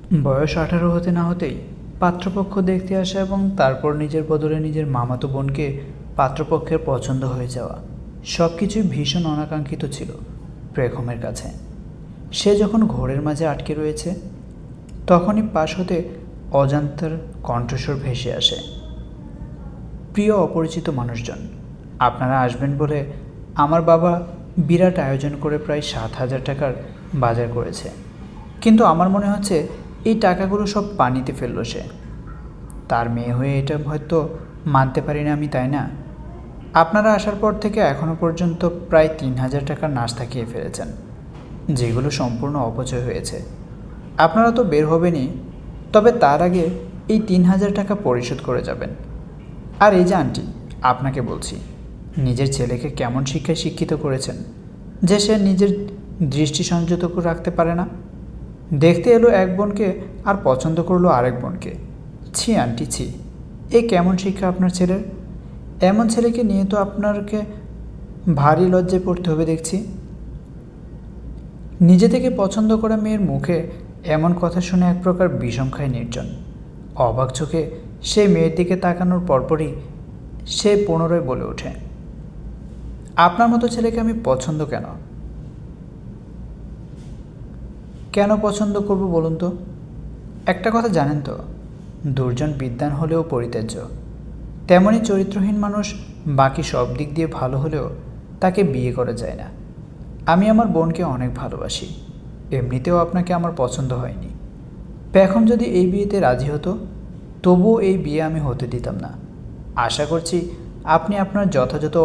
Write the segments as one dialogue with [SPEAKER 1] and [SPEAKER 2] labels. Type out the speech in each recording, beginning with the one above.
[SPEAKER 1] বয়স 18 হতে না হতেই পাত্রপক্ষ দেখতে আসা এবং তারপর নিজের বদলে নিজের মামাতো বোনকে পাত্রপক্ষের পছন্দ হয়ে যাওয়া সব কিছুই ভীষণ অনাকাঙ্ক্ষিত ছিল বেগমের কাছে। সে যখন ঘোরের মাঝে আটকে রয়েছে তখনই পাশ হতে অজান্তার কণ্ঠস্বর ভেসে আসে, প্রিয় অপরিচিত মানুষজন, আপনারা আসবেন বলে আমার বাবা বিরাট আয়োজন করে প্রায় 7,000 টাকার বাজার করেছে, কিন্তু আমার মনে হচ্ছে এই টাকাগুলো সব পানিতে ফেললো সে। তার মেয়ে হয়ে এটা হয়তো মানতে পারি না আমি, তাই না? আপনারা আসার পর থেকে এখনও পর্যন্ত প্রায় 3,000 টাকার নাশতা খেয়ে ফেলেছেন, যেগুলো সম্পূর্ণ অপচয় হয়েছে। আপনারা তো বের হবেনই, তবে তার আগে এই 3,000 টাকা পরিশোধ করে যাবেন। আর এই যে আন্টি, আপনাকে বলছি, নিজের ছেলেকে কেমন শিক্ষায় শিক্ষিত করেছেন যে সে নিজের দৃষ্টি সংযত করে রাখতে পারে না। দেখতে এলো এক বোনকে আর পছন্দ করলো আরেক বোনকে। ছি আন্টি ছি, এ কেমন শিক্ষা আপনার ছেলের? এমন ছেলেকে নিয়ে তো আপনাকে ভারী লজ্জায় পড়তে হবে দেখছি। নিজে থেকে পছন্দ করা মেয়ের মুখে এমন কথা শুনে এক প্রকার বিষম খায় নির্জন। অবাক চোখে সেই মেয়ের দিকে তাকানোর পরপরই সে পুনরায় বলে ওঠে, আপনার মতো ছেলেকে আমি পছন্দ কেন পছন্দ করব বলুন তো? একটা কথা জানেন তো, দুর্জন বিদ্বান হলেও পরিত্যাজ্য, তেমনি চরিত্রহীন মানুষ বাকি সব দিক দিয়ে ভালো হলেও তাকে বিয়ে করা যায় না। আমি আমার বোনকে অনেক ভালোবাসি, এমনিতেও আপনাকে আমার পছন্দ হয়নি। এখন যদি এই বিয়েতে রাজি হতো তবুও এই বিয়ে আমি হতে দিতাম না। আশা করছি আপনি আপনার যথাযথ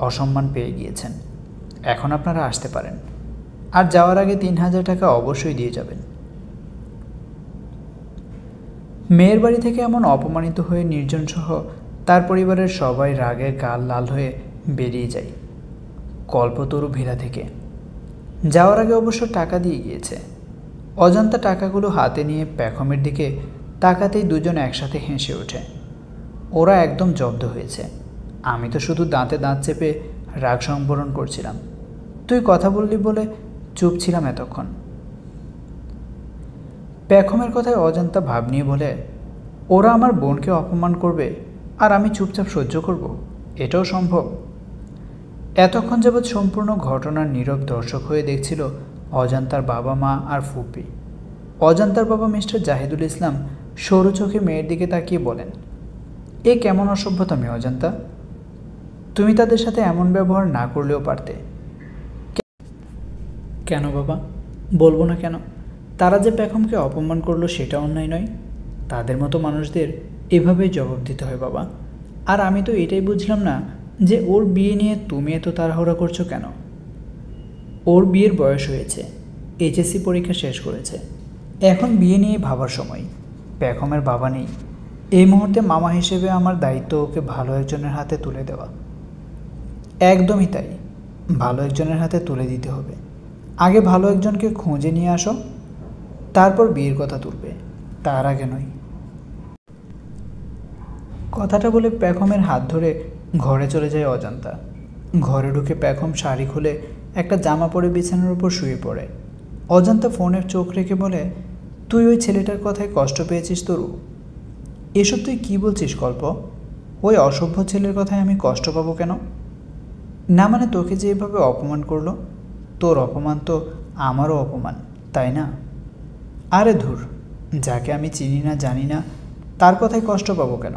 [SPEAKER 1] অসম্মান পেয়ে গিয়েছেন, এখন আপনারা আসতে পারেন। আর যাওয়ার আগে 3,000 টাকা অবশ্যই দিয়ে যাবেন। মেয়ের বাড়ি থেকে এমন অপমানিত হয়ে নির্জন সহ তার পরিবারের সবাই রাগে গাল লাল হয়ে বেরিয়ে যায় কল্পতরু ভিলা থেকে। যাওয়ার আগে অবশ্য টাকা দিয়ে গিয়েছে। অজান্তা টাকাগুলো হাতে নিয়ে পেখমের দিকে তাকাতেই দুজন একসাথে হেসে ওঠে। ওরা একদম জব্দ হয়েছে। আমি তো শুধু দাঁতে দাঁত চেপে রাগ সংবরণ করছিলাম, তুই কথা বললি বলে চুপ ছিলাম এতক্ষণ। পেখমের কথায় অজান্তা ভাব নিয়ে বলে, ওরা আমার বোনকে অপমান করবে আর আমি চুপচাপ সহ্য করব? এটাও সম্ভব? এতক্ষণ যাবৎ সম্পূর্ণ ঘটনার নীরব দর্শক হয়ে দেখছিল অজান্তার বাবা মা আর ফুপি। অজান্তার বাবা মিস্টার জাহিদুল ইসলাম সরু চোখে মেয়ের দিকে তাকিয়ে বলেন, এ কেমন অসভ্যতা মেয়ে অজান্তা? তুমি তাদের সাথে এমন ব্যবহার না করলেও পারতে। কেন বাবা? বলবো না কেন? তারা যে পেখমকে অপমান করলো সেটা অন্যায় নয়? তাদের মতো মানুষদের এভাবেই জবাব দিতে হয় বাবা। আর আমি তো এটাই বুঝলাম না যে ওর বিয়ে নিয়ে তুমি এত তাড়াহুড়া করছো কেন? ওর বিয়ের বয়স হয়েছে, এইচএসসি পরীক্ষা শেষ করেছে, এখন বিয়ে নিয়ে ভাবার সময়। পেখমের বাবা নেই, এই মুহূর্তে মামা হিসেবে আমার দায়িত্ব ওকে ভালো একজনের হাতে তুলে দেওয়া। একদমই তাই, ভালো একজনের হাতে তুলে দিতে হবে। আগে ভালো একজনকে খুঁজে নিয়ে আসো, তারপর বিয়ের কথা তুলবে, তার আগে নয়। কথাটা বলে পেখমের হাত ধরে ঘরে চলে যায় অজান্তা। ঘরে ঢুকে পেখম শাড়ি খুলে একটা জামা পরে বিছানার উপর শুয়ে পড়ে। অজান্তা ফোনের চোখ রেখে বলে, তুই ওই ছেলেটার কথায় কষ্ট পেয়েছিস তরু? এসব তুই কী বলছিস কল্প? ওই অসভ্য ছেলের কথায় আমি কষ্ট পাবো কেন? না মানে তোকে যে এভাবে অপমান করলো, তোর অপমান তো আমারও অপমান, তাই না? আরে ধুর, যাকে আমি চিনি না জানি না তার কথায় কষ্ট পাবো কেন?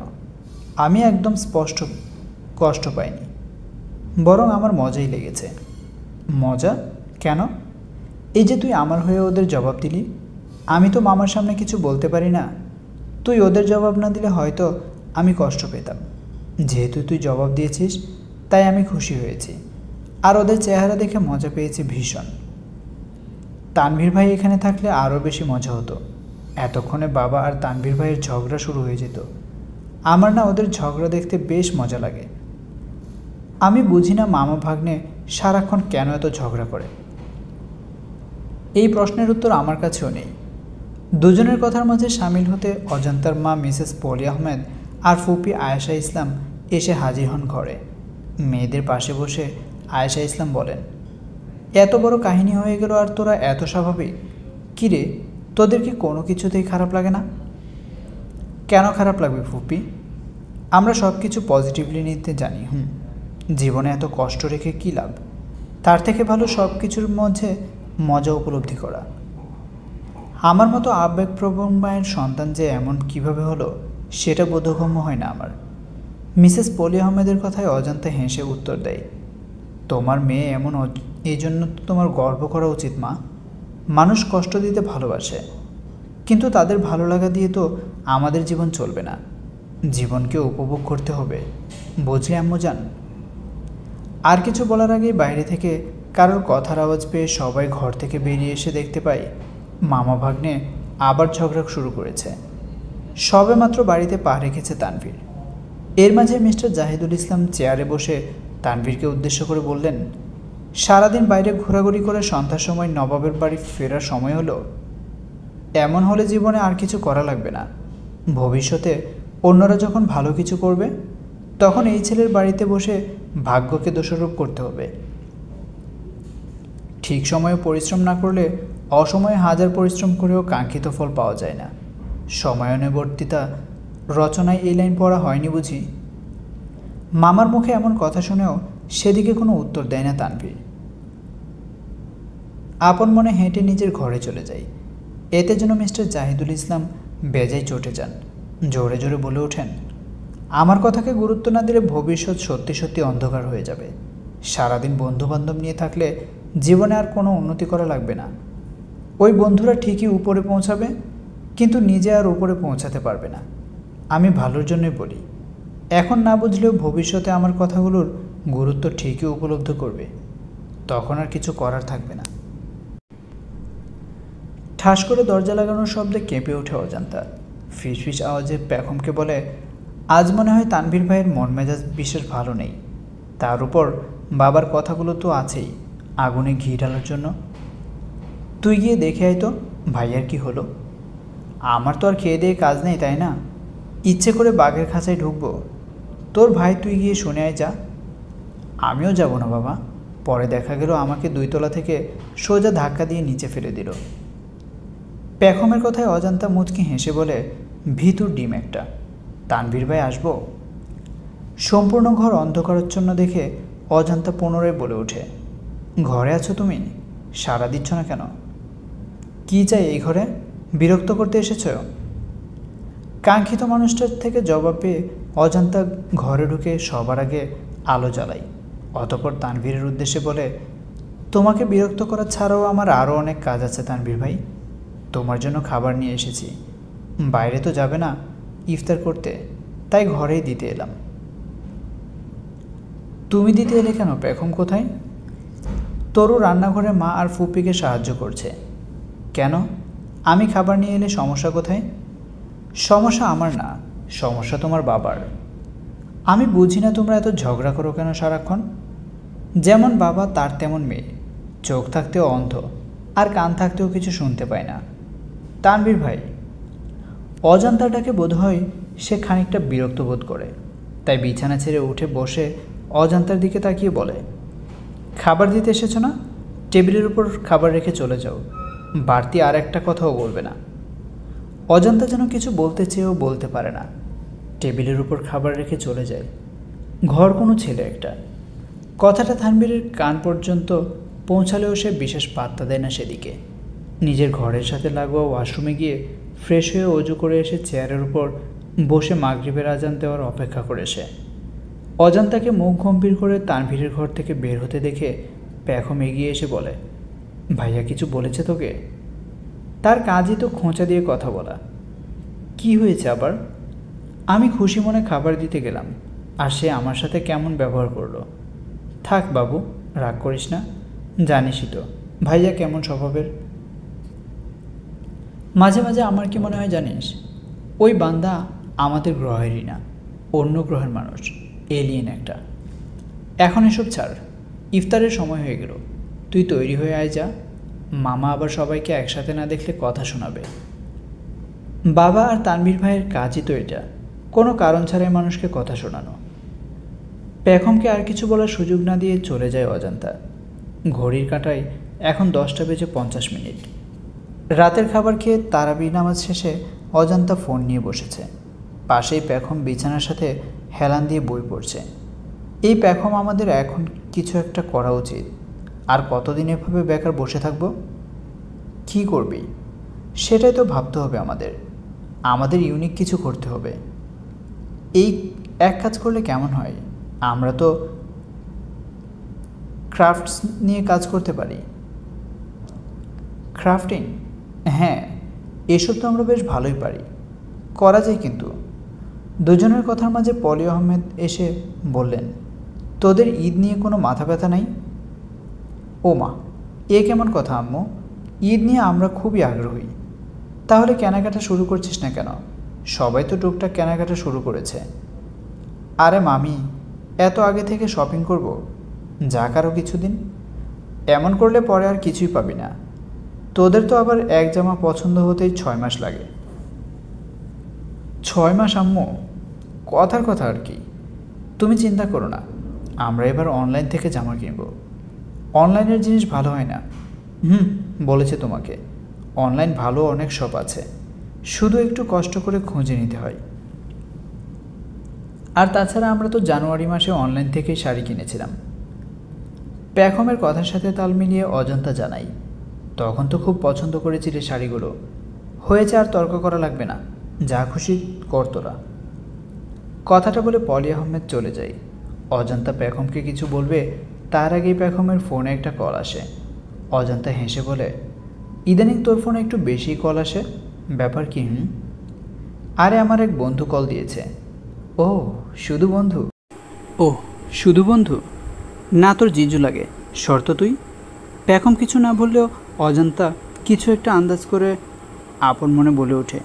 [SPEAKER 1] আমি একদম স্পষ্ট কষ্ট পাইনি, বরং আমার মজাই লেগেছে। মজা? কেন? এই যে তুই আমার হয়ে ওদের জবাব দিলি, আমি তো মামার সামনে কিছু বলতে পারি না। তুই ওদের জবাব না দিলে হয়তো আমি কষ্ট পেতাম। যেহেতু তুই জবাব দিয়েছিস তাই আমি খুশি হয়েছি, আর ওদের চেহারা দেখে মজা পেয়েছি ভীষণ। তানভীর ভাই এখানে থাকলে আরও বেশি মজা হতো। এতক্ষণে বাবা আর তানভীর ভাইয়ের ঝগড়া শুরু হয়ে যেত। আমার না ওদের ঝগড়া দেখতে বেশ মজা লাগে। আমি বুঝি না মামা ভাগ্নে সারাক্ষণ কেন এত ঝগড়া করে। এই প্রশ্নের উত্তর আমার কাছেও নেই। দুজনের কথার মাঝে সামিল হতে অজান্তার মা মিসেস পলি আহমেদ আর ফুপি আয়েশা ইসলাম এসে হাজির হন ঘরে। মেয়েদের পাশে বসে আয়েশা ইসলাম বলেন, এত বড় কাহিনী হয়ে গেল আর তোরা এত স্বাভাবিক? কিরে, তোদের কি কোনো কিছুতেই খারাপ লাগে না? কেন খারাপ লাগবে ফুপি? আমরা সব কিছু পজিটিভলি নিতে জানি। জীবনে এত কষ্ট রেখে কী লাভ? তার থেকে ভালো সব কিছুর মধ্যে মজা উপলব্ধি করা। আমার মতো আবেগপ্রবণ মায়ের সন্তান যে এমন কিভাবে হলো সেটা বোধগম্য হয় না আমার। মিসেস পলি আহমেদের কথায় অজান্তে হেসে উত্তর দেয়, তোমার মেয়ে এমন, এই জন্য তো তোমার গর্ব করা উচিত মা। মানুষ কষ্ট দিতে ভালোবাসে, কিন্তু তাদের ভালো লাগা দিয়ে তো আমাদের জীবন চলবে না। জীবনকে উপভোগ করতে হবে, বুঝলে আম্মুজান? আর কিছু বলার আগেই বাইরে থেকে কারোর কথার আওয়াজ পেয়ে সবাই ঘর থেকে বেরিয়ে এসে দেখতে পাই মামা ভাগ্নে আবার ঝগড়া শুরু করেছে। সবে মাত্র বাড়িতে পা রেখেছে তানভীর। এর মাঝে মিস্টার জাহিদুল ইসলাম চেয়ারে বসে তানভীরকে উদ্দেশ্য করে বললেন, সারাদিন বাইরে ঘোরাঘুরি করে সন্ধ্যার সময় নবাবের বাড়ি ফেরার সময় হলো। এমন হলে জীবনে আর কিছু করা লাগবে না। ভবিষ্যতে অন্যরা যখন ভালো কিছু করবে তখন এই ছেলের বাড়িতে বসে ভাগ্যকে দোষারোপ করতে হবে। ঠিক সময়ে পরিশ্রম না করলে অসময়ে হাজার পরিশ্রম করেও কাঙ্ক্ষিত ফল পাওয়া যায় না। সময়ানুবর্তিতা রচনায় এই লাইন পড়া হয়নি বুঝি? মামার মুখে এমন কথা শুনেও সেদিকে কোনো উত্তর দেয় না তানভীর। আপন মনে হেঁটে নিজের ঘরে চলে যায়। এতে যেন মিস্টার জাহিদুল ইসলাম বেজায় চটে যান। জোরে জোরে বলে ওঠেন, আমার কথাকে গুরুত্ব না দিলে ভবিষ্যৎ সত্যি সত্যি অন্ধকার হয়ে যাবে। সারাদিন বন্ধুবান্ধব নিয়ে থাকলে জীবনে আর কোনো উন্নতি করা লাগবে না। ওই বন্ধুরা ঠিকই উপরে পৌঁছাবে, কিন্তু নিজে আর উপরে পৌঁছাতে পারবে না। আমি ভালোর জন্যই বলি, এখন না বুঝলেও ভবিষ্যতে আমার কথাগুলোর গুরুত্ব ঠিকই উপলব্ধ করবে। তখন আর কিছু করার থাকবে না। ঠাস করে দরজা লাগানোর শব্দে কেঁপে ওঠে অজান্তা। ফিসফিস আওয়াজে পেখমকে বলে, আজ মনে হয় তানভীর ভাইয়ের মন মেজাজ বিশেষ ভালো নেই। তার উপর বাবার কথাগুলো তো আছেই আগুনে ঘি ঢালার জন্য। তুই গিয়ে দেখে আয় তো ভাইয়ার কি হলো। আমার তো আর খেয়ে দিয়ে কাজ নেই, তাই না? ইচ্ছে করে বাঘের খাঁচায় ঢুকবো? তোর ভাই তুই গিয়ে শুনে আয় যা। আমিও যাব না বাবা। পরে দেখা গেল আমাকে 2 তলা থেকে সোজা ধাক্কা দিয়ে নিচে ফেলে দিল। পেখমের কথায় অজান্তা মুচকি হেসে বলে, ভিতুর ডিম একটা। তানভীর ভাই আসবো? সম্পূর্ণ ঘর অন্ধকারাচ্ছন্ন দেখে অজান্তা পুনরায় বলে ওঠে, ঘরে আছো তুমি? সাড়া দিচ্ছ না কেন? কি চাই এই ঘরে? বিরক্ত করতে এসেছ? কাঙ্ক্ষিত মানুষটার থেকে জবাব পেয়ে অজান্তা ঘরে ঢুকে সবার আগে আলো জ্বালাই। অতঃপর তানভীরের উদ্দেশ্যে বলে, তোমাকে বিরক্ত করা ছাড়াও আমার আরও অনেক কাজ আছে তানভীর ভাই। তোমার জন্য খাবার নিয়ে এসেছি। বাইরে তো যাবে না ইফতার করতে, তাই ঘরেই দিতে এলাম। তুমি দিতে এলে কেন? পেখম কোথায়? তরু রান্নাঘরে মা আর ফুপিকে সাহায্য করছে। কেন? আমি খাবার নিয়ে এলে সমস্যা কোথায়? সমস্যা আমার না, সমস্যা তোমার বাবার। আমি বুঝি না তোমরা এত ঝগড়া করো কেন সারাক্ষণ? যেমন বাবা তার তেমন মেয়ে, চোখ থাকতেও অন্ধ আর কান থাকতেও কিছু শুনতে পায় না। তানভীর ভাই। অজান্তাটাকে বোধ হয় সে খানিকটা বিরক্ত বোধ করে, তাই বিছানা ছেড়ে উঠে বসে অজান্তার দিকে তাকিয়ে বলে, খাবার দিতে এসেছো না? টেবিলের উপর খাবার রেখে চলে যাও। বাড়তি আর একটা কথাও বলবে না। অজান্তা যেন কিছু বলতে চেয়েও বলতে পারে না। টেবিলের উপর খাবার রেখে চলে যায়। ঘর কোনো ছেলে একটা। কথাটা তানভীরের কান পর্যন্ত পৌঁছালেও সে বিশেষ পাত্তা দেয় না সেদিকে। নিজের ঘরের সাথে লাগোয়া ওয়াশরুমে গিয়ে ফ্রেশ হয়ে অজু করে এসে চেয়ারের উপর বসে মাগরিবের আজান দেওয়ার অপেক্ষা করে সে। অজান্তাকে মুখ গম্ভীর করে তানভীরের ঘর থেকে বের হতে দেখে পেখম এগিয়ে এসে বলে, ভাইয়া কিছু বলেছে তোকে? তার কাজই তো খোঁচা দিয়ে কথা বলা। কি হয়েছে আবার? আমি খুশি মনে খাবার দিতে গেলাম আর সে আমার সাথে কেমন ব্যবহার করলো। থাক বাবু, রাগ করিস না। জানিসই তো ভাইয়া কেমন স্বভাবের। মাঝে মাঝে আমার কি মনে হয় জানিস, ওই বান্দা আমাদের গ্রহেরই না, অন্য গ্রহের মানুষ, এলিয়েন একটা। এখন এসব ছাড়, ইফতারের সময় হয়ে গেল। তুই তৈরি হয়ে আয় যা। মামা আবার সবাইকে একসাথে না দেখলে কথা শোনাবে। বাবা আর তানভীর ভাইয়ের কাজই তো এটা, কোনো কারণ ছাড়াই মানুষকে কথা শোনানো। পেখমকে আর কিছু বলার সুযোগ না দিয়ে চলে যায় অজান্তা। ঘড়ির কাঁটায় এখন 10টা বেজে 50 মিনিট। রাতের খাবার খেয়ে তারাবি নামাজ শেষে অজান্তা ফোন নিয়ে বসেছে। পাশেই পেখম বিছানার সাথে হেলান দিয়ে বই পড়ছে। এই পেখম, আমাদের এখন কিছু একটা করা উচিত। আর কতদিন এভাবে বেকার বসে থাকব? কি করবি সেটাই তো ভাবতে হবে আমাদের। আমাদের ইউনিক কিছু করতে হবে। এই এক কাজ করলে কেমন হয়? আমরা তো ক্রাফটস নিয়ে কাজ করতে পারি। ক্রাফটিং? হ্যাঁ, এসব তো আমরা বেশ ভালোই পারি, করা যায়। কিন্তু দুজনের কথার মাঝে পলি আহমেদ এসে বললেন, তোদের ঈদ নিয়ে কোনো মাথা ব্যথা নাই? ও মা, এ কেমন কথা আম্মু? ঈদ নিয়ে আমরা খুবই আগ্রহী। তাহলে কেনাকাটা শুরু করছিস না কেন? সবাই তো টুকটাক কেনাকাটা শুরু করেছে। আরে মামি, এত আগে থেকে শপিং করব? যাক আরও কিছুদিন। এমন করলে পরে আর কিছুই পাবি না। তোদের তো আবার এক জামা পছন্দ হতেই 6 মাস লাগে। 6 মাস আম্মু? কথার কথা আর কি। তুমি চিন্তা করো না, আমরা এবার অনলাইন থেকে জামা কিনব। অনলাইনের জিনিস ভালো হয় না। বলেছে তোমাকে, অনলাইন ভালো অনেক শপ আছে, শুধু একটু কষ্ট করে খুঁজে নিতে হয়। আর তাছাড়া আমরা তো জানুয়ারি মাসে অনলাইন থেকেই শাড়ি কিনেছিলাম। পেখমের কথার সাথে তাল মিলিয়ে অজন্তা জানাই, তখন তো খুব পছন্দ করেছিলে শাড়িগুলো। হয়েছে, আর তর্ক করা লাগবে না, যা খুশি কর তোরা। কথাটা বলে পলি আহমেদ চলে যায়। অজন্তা পেখমকে কিছু বলবে তার আগেই পেখমের ফোনে একটা কল আসে। অজন্তা হেসে বলে, ইদানিং তোর ফোনে একটু বেশি কল আসে, ব্যাপার কি? আরে আমার এক বন্ধু কল দিয়েছে। ও, শুধু বন্ধু? ও, শুধু বন্ধু না, তোর জিজু লাগে। শর্ত তুই? পেখম কিছু না বললেও অজান্তা কিছু একটা আন্দাজ করে আপন মনে বলে ওঠে,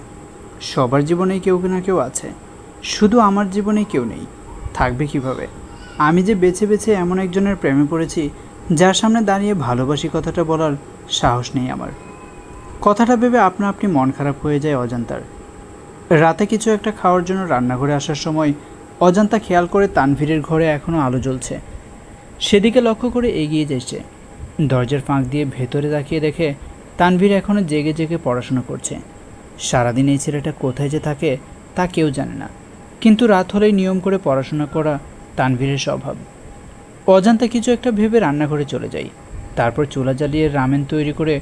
[SPEAKER 1] সবার জীবনেই কেউ না কেউ আছে, শুধু আমার জীবনেই কেউ নেই। থাকবে কিভাবে? আমি যে বেছে বেছে এমন একজনের প্রেমে পড়েছি যার সামনে দাঁড়িয়ে ভালোবাসি কথাটা বলার সাহস নেই আমার। কথাটা ভেবে আপনা আপনি মন খারাপ হয়ে যায় অজান্তার। রাতে কিছু একটা খাওয়ার জন্য রান্নাঘরে আসার সময় অজান্তা খেয়াল করে তানভীরের ঘরে এখনও আলো জ্বলছে। সেদিকে লক্ষ্য করে এগিয়ে যাচ্ছে। দরজার ফাঁক দিয়ে ভেতরে তাকিয়ে দেখে তানভীর এখনও জেগে জেগে পড়াশোনা করছে। সারাদিন এই ছেলেটা কোথায় যে থাকে তা কেউ জানে না, কিন্তু রাত হলেই নিয়ম করে পড়াশোনা করা তানভীরের স্বভাব। অজান্তা কিছু একটা ভেবে রান্নাঘরে চলে যাই। তারপর চুলা জ্বালিয়ে রামেন তৈরি করে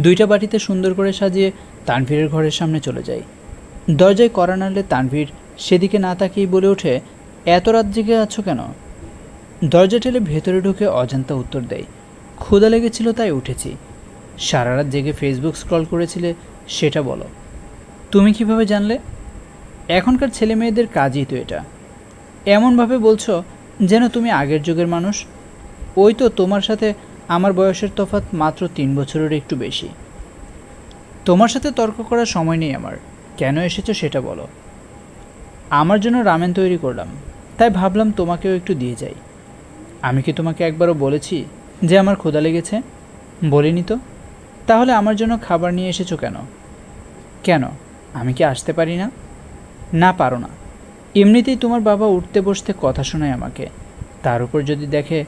[SPEAKER 1] 2টা বাটিতে সুন্দর করে সাজিয়ে তানভীরের ঘরের সামনে চলে যায়। দরজায় কড়া নাড়লে তানভীর সেদিকে না তাকিয়েই বলে ওঠে, এত রাত জেগে আছো কেন? দরজা ঠেলে ভেতরে ঢুকে অজান্তা উত্তর দেয়, ক্ষুধা লেগেছিল তাই উঠেছি। সারা রাত জেগে ফেসবুক স্ক্রল করেছিলে সেটা বলো। তুমি কিভাবে জানলে? এখনকার ছেলে মেয়েদের কাজই তো এটা। এমনভাবে বলছো যেন তুমি আগের যুগের মানুষ। ওই তো তোমার সাথে আমার বয়সের তফাৎ মাত্র 3 বছরের একটু বেশি। তোমার সাথে তর্ক করার সময় নেই আমার। কেন এসেছো সেটা বলো। আমার জন্য রামেন তৈরি করলাম, তাই ভাবলাম তোমাকেও একটু দিয়ে যাই। আমি কি তোমাকে একবারও বলেছি যে আমার ক্ষুধা লেগেছে? বলিনি তো। তাহলে আমার জন্য খাবার নিয়ে এসেছো কেন? কেন, আমি কি আসতে পারি না? না, পারো না। এমনিতেই তোমার বাবা উঠতে বসতে কথা শোনায় আমাকে, তার উপর যদি দেখে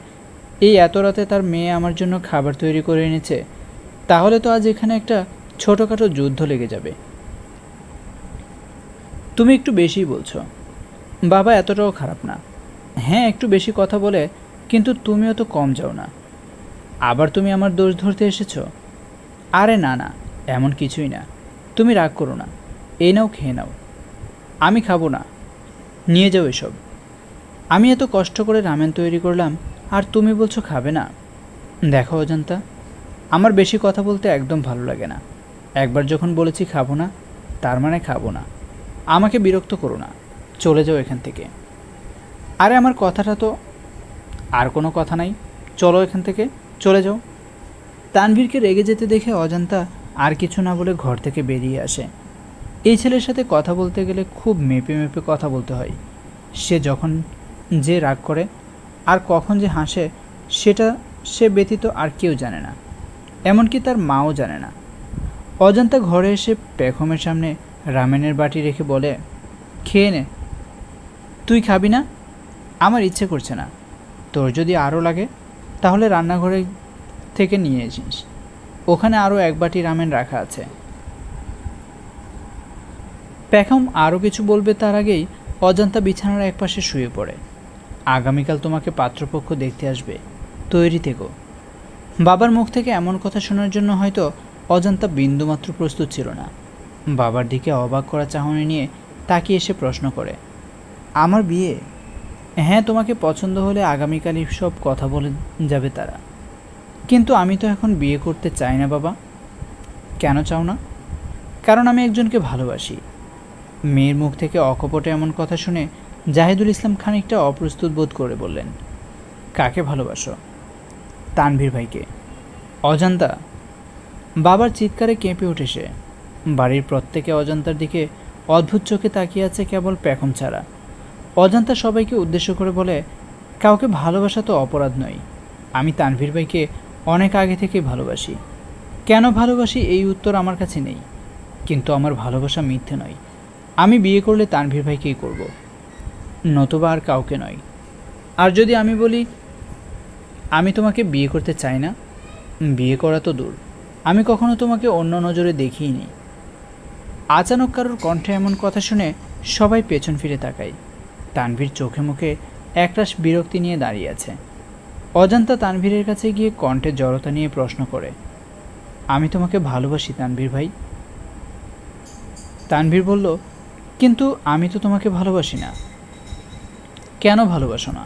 [SPEAKER 1] এই এত রাতে তার মেয়ে আমার জন্য খাবার তৈরি করে এনেছে, তাহলে তো আজ এখানে একটা ছোটোখাটো যুদ্ধ লেগে যাবে। তুমি একটু বেশিই বলছো। বাবা এতটাও খারাপ না। হ্যাঁ, একটু বেশি কথা বলে, কিন্তু তুমিও তো কম যাও না। আবার তুমি আমার দোষ ধরতে এসেছো? আরে না না, এমন কিছুই না। তুমি রাগ করো না, এই নাও, খেয়ে নাও। আমি খাবো না, নিয়ে যাও এসব। আমি এত কষ্ট করে রামেন তৈরি করলাম আর তুমি বলছো খাবে না? দেখো অজান্তা, আমার বেশি কথা বলতে একদম ভালো লাগে না। একবার যখন বলেছি খাবো না, তার মানে খাবো না। আমাকে বিরক্ত করো না, চলে যাও এখান থেকে। আরে আমার কথাটা তো। আর কোনো কথা নাই, চলো এখান থেকে, চলে যাও। তানভীরকে রেগে যেতে দেখে অজান্তা আর কিছু না বলে ঘর থেকে বেরিয়ে আসে। এই ছেলের সাথে কথা বলতে গেলে খুব মেপে মেপে কথা বলতে হয়। সে যখন যে রাগ করে আর কখন যে হাসে সেটা সে ব্যতীত আর কেউ জানে না, এমনকি তার মাও জানে না। অজান্তা ঘরে এসে পেখমের সামনে রামেনের বাটি রেখে বলে, খেয়ে নে। তুই খাবি না? আমার ইচ্ছে করছে না। তোর যদি আরও লাগে তাহলে রান্নাঘরে থেকে নিয়ে আসিস। ওখানে আরও 1 বাটি রামেন রাখা আছে। পেখম আরও কিছু বলবে তার আগেই অজান্তা বিছানার একপাশে শুয়ে পড়ে। আগামীকাল তোমাকে পাত্রপক্ষ দেখতে আসবে, তৈরি থেকো। বাবার মুখ থেকে এমন কথা শোনার জন্য হয়তো অজান্তা বিন্দুমাত্র প্রস্তুত ছিল না। বাবার দিকে অবাক করা চাহনি নিয়ে তাকিয়ে এসে প্রশ্ন করে, আমার বিয়ে? হ্যাঁ, তোমাকে পছন্দ হলে আগামীকালই সব কথা বলে যাবে তারা। কিন্তু আমি তো এখন বিয়ে করতে চাই না বাবা। কেন চাও না? কারণ আমি একজনকে ভালোবাসি। মেয়ের মুখ থেকে অকপটে এমন কথা শুনে জাহিদুল ইসলাম খানিকটা অপ্রস্তুত বোধ করে বললেন, কাকে ভালোবাসো? তানভীর ভাইকে। অজান্তা? বাবার চিৎকারে কেঁপে উঠে সে। বাড়ির প্রত্যেকে অজান্তার দিকে অদ্ভুত চোখে তাকিয়ে আছে কেবল পেখম ছাড়া। অজান্তা সবাইকে উদ্দেশ্য করে বলে, কাউকে ভালোবাসা তো অপরাধ নয়। আমি তানভীর ভাইকে অনেক আগে থেকেই ভালোবাসি। কেন ভালোবাসি এই উত্তর আমার কাছে নেই, কিন্তু আমার ভালোবাসা মিথ্যে নয়। আমি বিয়ে করলে তানভীর ভাইকেই করব, নতুবা আর কাউকে নয়। আর যদি আমি বলি আমি তোমাকে বিয়ে করতে চাই না, বিয়ে করা তো দূর, আমি কখনো তোমাকে অন্য নজরে দেখিনি। আচানক কারোর কণ্ঠে এমন কথা শুনে সবাই পেছন ফিরে তাকায়। তানভীর চোখে মুখে একরাশ বিরক্তি নিয়ে দাঁড়িয়ে আছে। অজান্তা তানভীরের কাছে গিয়ে কণ্ঠে জড়তা নিয়ে প্রশ্ন করে, আমি তোমাকে ভালোবাসি তানভীর ভাই। তানভীর বলল, কিন্তু আমি তো তোমাকে ভালোবাসি না। কেন ভালোবাসো না?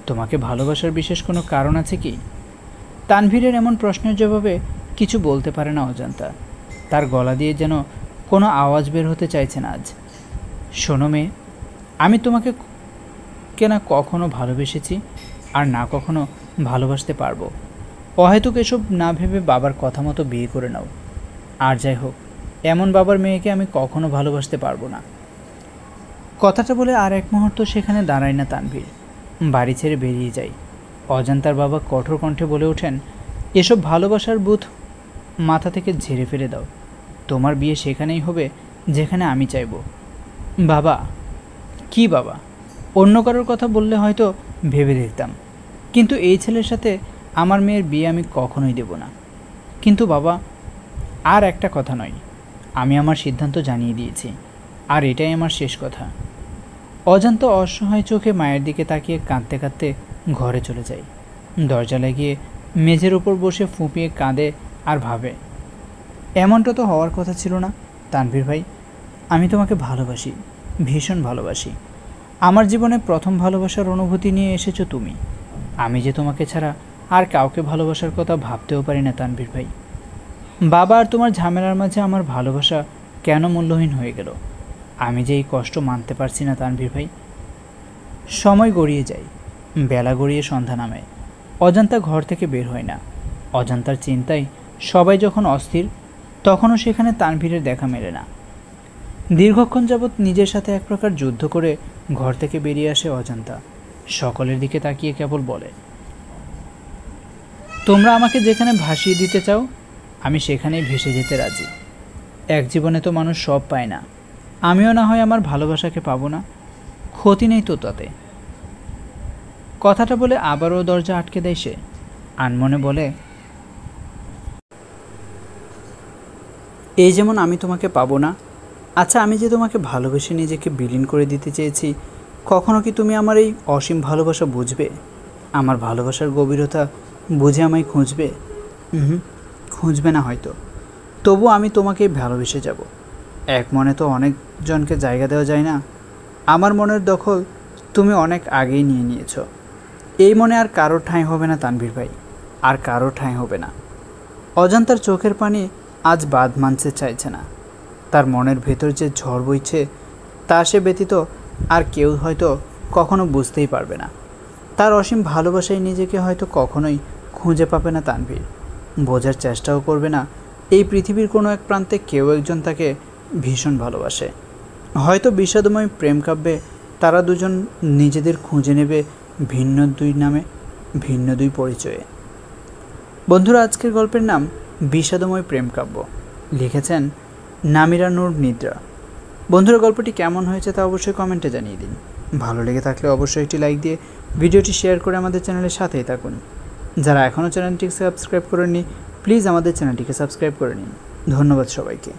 [SPEAKER 1] তোমাকে ভালোবাসার বিশেষ কোনো কারণ আছে কি? তানভীরের এমন প্রশ্নের জবাবে কিছু বলতে পারে না অজান্তা। তার গলা দিয়ে যেন কোনো আওয়াজ বের হতে চাইছে না আজ। শোনো মেয়ে, আমি তোমাকে না কখনো ভালোবেসেছি, আর না কখনো ভালোবাসতে পারবো। অহেতুক এসব না ভেবে বাবার কথা মতো বিয়ে করে নাও। আর যাই হোক, এমন বাবার মেয়েকে আমি কখনো ভালোবাসতে পারবো না। কথাটা বলে আর এক মুহূর্ত সেখানে দাঁড়ায় না তানভীর, বাড়ি ছেড়ে বেরিয়ে যায়। অজান্তার বাবা কঠোর কণ্ঠে বলে ওঠেন, এসব ভালোবাসার বুথ মাথা থেকে ঝেড়ে ফেলে দাও। তোমার বিয়ে সেখানেই হবে যেখানে আমি চাইব। বাবা? কি বাবা? অন্য কারোর কথা বললে হয়তো ভেবে দেখতাম, কিন্তু এই ছেলের সাথে আমার মেয়ের বিয়ে আমি কখনোই দেব না। কিন্তু বাবা, আর একটা কথা নয়, আমি আমার সিদ্ধান্ত জানিয়ে দিয়েছি, আর এটাই আমার শেষ কথা। অজান্ত অসহায় চোখে মায়ের দিকে তাকিয়ে কাঁদতে কাঁদতে ঘরে চলে যায়। দরজা লাগিয়ে মেঝের ওপর বসে ফুঁপিয়ে কাঁদে আর ভাবে, এমনটা তো হওয়ার কথা ছিল না তানভীর ভাই। আমি তোমাকে ভালোবাসি, ভীষণ ভালোবাসি। আমার জীবনে প্রথম ভালোবাসার অনুভূতি নিয়ে এসেছো তুমি। আমি যে তোমাকে ছাড়া আর কাউকে ভালোবাসার কথা ভাবতেও পারি না তানভীর ভাই। বাবা আর তোমার ঝামেলার মাঝে আমার ভালোবাসা কেন মূল্যহীন হয়ে গেল? আমি যে এই কষ্ট মানতে পারছি না তানভীর ভাই। সময় গড়িয়ে যায়, বেলা গড়িয়ে সন্ধ্যা নামে। অজান্তা ঘর থেকে বের হয় না। অজান্তার চিন্তায় সবাই যখন অস্থির, তখনও সেখানে তানভীরের দেখা মেলে না। দীর্ঘক্ষণ যাবৎ নিজের সাথে এক প্রকার যুদ্ধ করে ঘর থেকে বেরিয়ে আসে অজান্তা। সকলের দিকে তাকিয়ে কেবল বলে, তোমরা আমাকে যেখানে ভাসিয়ে দিতে চাও, আমি সেখানেই ভেসে যেতে রাজি। এক জীবনে তো মানুষ সব পায় না, আমিও না হয় আমার ভালোবাসাকে পাবো না, ক্ষতি নেই তো তাতে। কথাটা বলে আবারও দরজা আটকে দেয় সে। আনমনে বলে, এই যেমন আমি তোমাকে পাবো না, আচ্ছা আমি যে তোমাকে ভালোবেসে নিজেকে বিলীন করে দিতে চেয়েছি, কখনো কি তুমি আমার এই অসীম ভালোবাসা বুঝবে? আমার ভালোবাসার গভীরতা বুঝে আমায় খুঁজবে? খুঁজবে না হয়তো, তবু আমি তোমাকেই ভালোবেসে যাব। এক মনে তো অনেকজনকে জায়গা দেওয়া যায় না। আমার মনের দখল তুমি অনেক আগেই নিয়ে নিয়েছো। এই মনে আর কারোর ঠাঁই হবে না তানভীর ভাই, আর কারোর ঠাঁই হবে না। অজান্তার চোখের পানি আজ বাদ মানতে চাইছে না। তার মনের ভেতর যে ঝড় বইছে, তা সে ব্যতীত আর কেউ হয়তো কখনো বুঝতেই পারবে না। তার অসীম ভালোবাসায় নিজেকে হয়তো কখনোই খুঁজে পাবে না তানভীর, বোঝার চেষ্টাও করবে না এই পৃথিবীর কোনো এক প্রান্তে কেউ একজন তাকে ভীষণ ভালোবাসে। হয়তো বিষাদময় প্রেম কাব্যে তারা দুজন নিজেদের খুঁজে নেবে ভিন্ন দুই নামে, ভিন্ন দুই পরিচয়ে। বন্ধুরা, আজকের গল্পের নাম বিষাদময় প্রেম কাব্য, লিখেছেন নামিরা নূর নিদ্রা। বন্ধুরা, গল্পটি কেমন হয়েছে তা অবশ্যই কমেন্টে জানিয়ে দিন। ভালো লেগে থাকলে অবশ্যই একটি লাইক দিয়ে ভিডিওটি শেয়ার করে আমাদের চ্যানেলের সাথেই থাকুন। যারা এখনও চ্যানেলটি সাবস্ক্রাইব করেননি প্লিজ আমাদের চ্যানেলটিকে সাবস্ক্রাইব করে নিন। ধন্যবাদ সবাইকে।